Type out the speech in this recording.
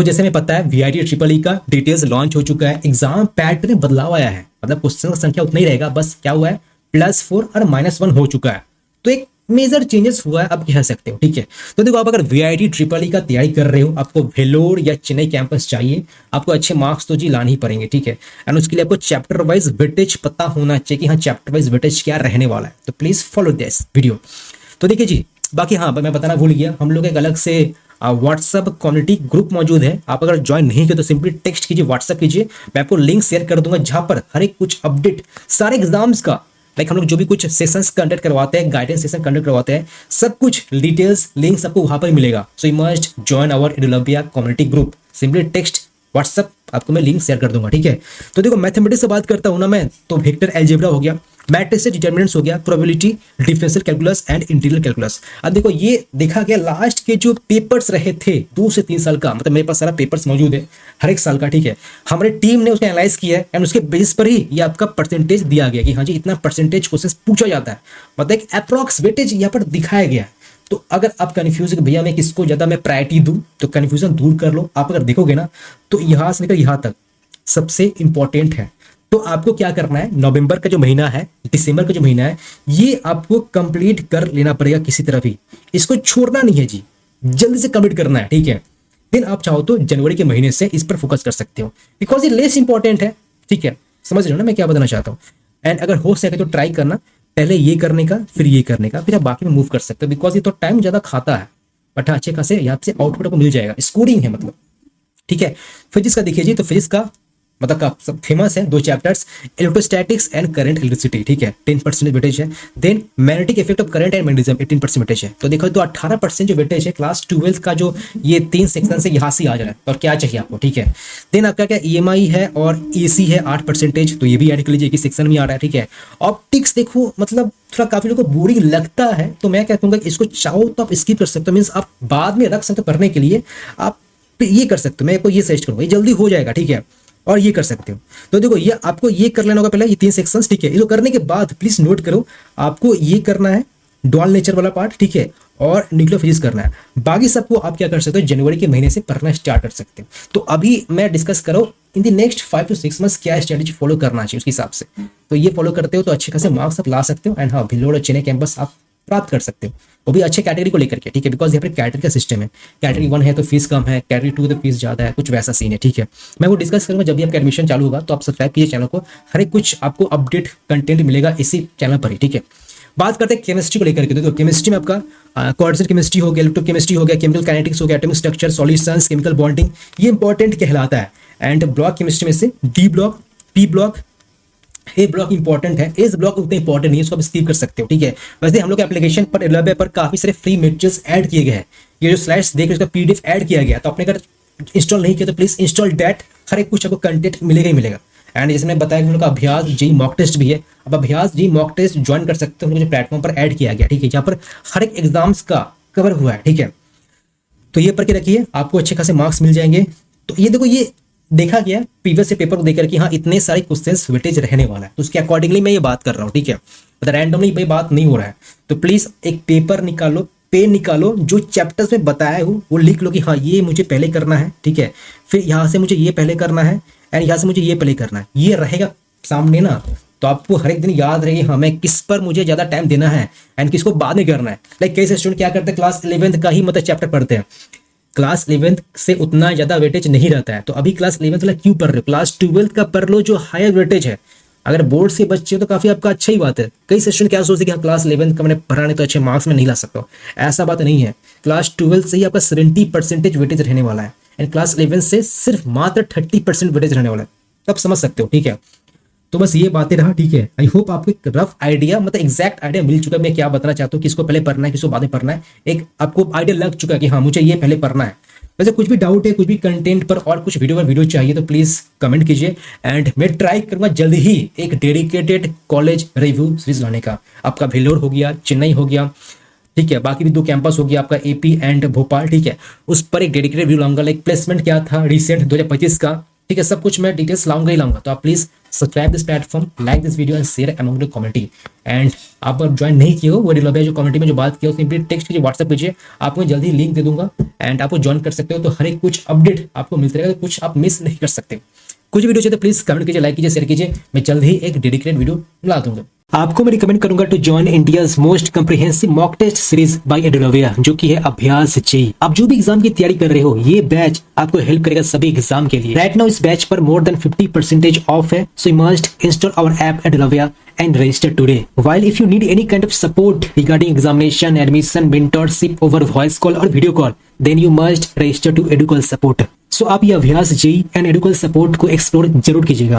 जैसे हमें पता है वीआईटी ट्रिपल ई का डिटेल्स लॉन्च हो चुका है। एग्जाम पैटर्न में बदलाव आया है, मतलब क्वेश्चन का संख्या उतना ही रहेगा, बस क्या हुआ है +4 और -1 हो चुका है। तो एक मेजर चेंजेस हुआ है, आप कह सकते हो। ठीक है, तो देखो आप अगर वीआईटी ट्रिपल ई का तैयारी कर रहे हो, आपको वेलोर या चेन्नई कैंपस चाहिए, आपको अच्छे मार्क्स तो जी लाने ही पड़ेंगे। ठीक है, एंड उसके लिए आपको चैप्टर वाइज वेटेज पता होना चाहिए कि हाँ चैप्टर वाइज वेटेज क्या रहने वाला है। तो प्लीज फॉलो दिस वीडियो। तो देखिए जी, बाकी हाँ मैं बताना भूल गया, हम लोग एक अलग से व्हाट्सएप कम्युनिटी ग्रुप मौजूद है। आप अगर ज्वाइन नहीं किए तो सिंपली टेक्स्ट कीजिए, व्हाट्सएप कीजिए, मैं आपको लिंक शेयर कर दूंगा, जहां पर हर एक कुछ अपडेट सारे एग्जाम्स का, लाइक हम लोग जो भी कुछ सेशंस कंडक्ट करवाते हैं, गाइडेंस सेशन कंडक्ट करवाते हैं, सब कुछ डिटेल्स लिंक्स आपको वहां पर मिलेगा। So you must join our Edulumbia community group. Simply text WhatsApp, आपको मैं लिंक शेयर कर दूंगा। ठीक है, तो देखो मैथमेटिक्स से बात करता हूं ना मैं, तो वेक्टर अलजेब्रा हो गया, मैट्रिक्स से डिटरमिनेंट्स हो गया, probability, differential calculus and integral calculus. अब देखो ये देखा गया लास्ट के जो पेपर्स रहे थे 2 से 3 साल का, मतलब मेरे पास सारा पेपर्स मौजूद है हर एक साल का। ठीक है, हमारे टीम ने उसका एनालाइज किया है एंड उसके बेसिस पर ही ये आपका परसेंटेज दिया गया कि हाँ जी इतना परसेंटेज क्वेश्चन पूछा जाता है, मतलब एक अप्रॉक्स वेटेज यहाँ पर दिखाया गया है। तो अगर आप कंफ्यूज है कि भैया मैं किसको ज्यादा मैं प्रायोरिटी दूं, तो कंफ्यूजन दूर कर लो। आप अगर देखोगे ना तो यहां से लेकर यहां तक सबसे इंपॉर्टेंट है। तो आपको क्या करना है, नवंबर का जो महीना है, दिसंबर का जो महीना है, ये आपको कंप्लीट कर लेना पड़ेगा किसी तरह भी, इसको छोड़ना नहीं है जी, जल्दी से कंप्लीट करना है। ठीक है, फिर आप चाहो तो जनवरी के महीने से इस पर फोकस कर सकते हो, बिकॉज ये लेस इंपॉर्टेंट है। ठीक है, समझ रहे हो ना मैं क्या बताना चाहता हूँ। एंड अगर हो सके तो ट्राई करना, पहले ये करने का फिर ये करने का, फिर आप बाकी में मूव कर सकते हो, बिकॉज ये तो टाइम ज्यादा खाता है, बट अच्छे खासे यहाँ से आउटपुट आपको मिल जाएगा, स्कोरिंग है मतलब। ठीक है, फिजिक्स का देखिए जी, तो फिजिक्स का मतलब का सब फेमस है 2 chapters, electrostatics and current electricity. ठीक है, 10% वेटेज है। Then magnetic effect of current and magnetism 18% weightage है। तो देखो तो 18% जो वेटेज है क्लास 12 का, जो ये 3 सेक्शन से यहाँ से आ जा रहा है, और क्या चाहिए आपको। ठीक है, देन आपका क्या ईएमआई है और एसी है 8%, तो ये भी ऐड कर लीजिए कि सेक्शन में आ रहा है। ठीक है, ऑप्टिक्स देखो मतलब थोड़ा काफी लोगों को बोरिंग लगता है, तो मैं क्या कहूंगा इसको चाहो तो आप स्किप कर सकते हो, मीन्स आप बाद में रख सकते हो पढ़ने के लिए, आप ये कर सकते हो, मैं आपको ये सजेस्ट करूंगा, ये जल्दी हो जाएगा। ठीक है, और ये कर सकते हो। तो देखो ये आपको ये कर लेना होगा पहले, ये 3 सेक्शंस। ठीक है, इसको करने के बाद प्लीज नोट करो, आपको ये करना है डुअल नेचर वाला पार्ट। ठीक है, और न्यूक्लियर फिजिक्स करना है। बाकी सबको आप क्या कर सकते हो, जनवरी के महीने से पढ़ना स्टार्ट कर सकते हो। तो अभी मैं डिस्कस करो in the next 5 to 6 months क्या स्ट्रेटेजी फॉलो करना चाहिए उसके हिसाब से। तो ये फॉलो करते हो तो अच्छे खासे मार्क्स आप ला सकते हो, एंड हाँ वेलोर और चेन्नई कैंपस आप प्राप्त कर सकते हो, वो भी अच्छे कैटेगरी को लेकर के। ठीक है, बिकॉज यहाँ पे कैटेगरी का सिस्टम है, कैटेगरी 1 है तो फीस कम है, कैटेगरी 2 तो फीस ज्यादा है, कुछ वैसा सीन है। ठीक है, मैं वो डिस्कस करूंगा जब भी आपका एडमिशन चालू होगा, तो आप सब्सक्राइब कीजिए चैनल को, हर एक कुछ आपको अपडेट कंटेंट मिलेगा इसी चैनल पर ही। ठीक है, बात करते हैं केमिस्ट्री को लेकर के। तो केमिस्ट्री में आपका कोऑर्डिनेट केमिस्ट्री हो गया, इलेक्ट्रोकेमिस्ट्री हो गया, केमिकल काइनेटिक्स हो गया, atomic structure, solutions, chemical bonding, ये इंपॉर्टेंट कहलाता है। एंड ब्लॉक केमिस्ट्री में से डी ब्लॉक, पी ब्लॉक, ए ब्लॉक इंपॉर्टेंट है, एस ब्लॉक उतना इंपॉर्टेंट नहीं है, इसको आप स्किप कर सकते हो। ठीक है, वैसे हम लोग एप्लीकेशन पर एडुलंबिया पर काफी सारे फ्री मटेरियल्स ऐड किए गए हैं, ये जो स्लाइड्स देख रहे हो पीडीएफ ऐड किया गया, तो आपने अगर इंस्टॉल नहीं किया तो प्लीज इंस्टॉल दैट, हर एक कुछ आपको कंटेंट मिलेगा ही मिलेगा। एंड जैसे मैंने बताया कि हम लोग का अभ्यास जी मॉक टेस्ट भी है, अब अभ्यास जी मॉक टेस्ट ज्वाइन कर सकते हो, हम लोग जो प्लेटफॉर्म पर ऐड किया गया। ठीक है, जहाँ पर हर एक एग्जाम्स का कवर हुआ है। ठीक है, तो ये पढ़ के रखिए, आपको अच्छे खासे मार्क्स मिल जाएंगे। तो ये देखो ये देखा गया प्रीवियस से पेपर को देकर कि हाँ इतने सारे क्वेश्चंस वेटेज रहने वाला है, तो उसके अकॉर्डिंगली मैं ये बात कर रहा हूँ। ठीक है, मतलब रैंडमली भाई बात नहीं हो रहा है। तो प्लीज एक पेपर निकालो, पेन निकालो, जो चैप्टर्स में बताया हूँ वो लिख लो कि हाँ ये मुझे पहले करना है। ठीक है, फिर यहाँ से मुझे ये पहले करना है, एंड यहाँ से मुझे ये पहले करना है, ये रहेगा सामने ना, तो आपको हर एक दिन याद रहेगी हाँ मैं किस पर मुझे ज्यादा टाइम देना है एंड किसको बाद में करना है। लाइक कई स्टूडेंट क्या करते हैं, क्लास 11th का ही मतलब चैप्टर पढ़ते हैं, क्लास 11th से उतना ज्यादा वेटेज नहीं रहता है, तो अभी क्लास 11th वाला क्यों पढ़ रहे हो, क्लास 12th का पढ़ लो जो हायर वेटेज है। अगर बोर्ड से बच्चे हो तो काफी आपका अच्छा ही बात है। कई स्टूडेंट क्या सोचते हैं कि हाँ क्लास 11th का मैंने पढ़ा नहीं तो अच्छे मार्क्स में नहीं ला सकता, ऐसा बात नहीं है। क्लास 12th से ही आपका 70% वेटेज रहने वाला है, एंड क्लास 11 से सिर्फ मात्र 30% वेटेज रहने वाला है, तब समझ सकते हो। ठीक है, तो बस ये बातें रहा। ठीक है, आई होप आपको एक रफ आइडिया मतलब एग्जैक्ट आइडिया मिल चुका है मैं क्या बताना चाहता हूँ, किसको पहले पढ़ना है किसको बाद में पढ़ना है, एक आपको आइडिया लग चुका है कि हाँ मुझे ये पहले पढ़ना है। वैसे कुछ भी डाउट है, कुछ भी कंटेंट पर और कुछ वीडियो पर वीडियो चाहिए तो प्लीज कमेंट कीजिए, एंड मैं ट्राई करूंगा जल्द ही एक डेडिकेटेड कॉलेज रिव्यू सीरीज लाने का। आपका वेलोर हो गया, चेन्नई हो गया, ठीक है, बाकी भी 2 कैंपस हो गया आपका एपी एंड भोपाल। ठीक है, उस पर एक डेडिकेटेड रिव्यू लाऊंगा, लाइक प्लेसमेंट क्या था रिसेंट 2025 का, ठीक है, सब कुछ मैं डिटेल्स लाऊंगा ही लाऊंगा। तो आप please subscribe this platform, like this video and share among the community. And आप अगर ज्वाइन नहीं किए हो वो डिलोबिया जो कम्युनिटी में जो बात किया सिंपली टेक्स्ट कीजिए, व्हाट्सएप कीजिए, आपको जल्दी लिंक दे दूंगा एंड आपको ज्वाइन कर सकते हो। तो हर एक कुछ अपडेट आपको मिलता रहेगा, तो कुछ आप मिस नहीं कर सकते। कुछ वीडियो चाहिए तो प्लीज कमेंट कीजिए, लाइक कीजिए, शेयर कीजिए। मैं जल्द ही एक डेडिकेटेड वीडियो ला दूंगा। आपको मैं रिकमेंड करूंगा to join India's most comprehensive mock test series by Adolovia, जो कि है अभ्यास जेई। आप जो भी एग्जाम की तैयारी कर रहे हो, ये बैच आपको हेल्प करेगा सभी एग्जाम के लिए। राइट नाउ इस बैच पर मोर देन 50% ऑफ है, so you must install our app Adolovia and register today. While if you need any kind of support regarding examination, admission, mentorship over voice call or video call, then you must register to Educall Support. So आप ये अभ्यास JEE and एडुकल support को explore जरूर कीजिएगा।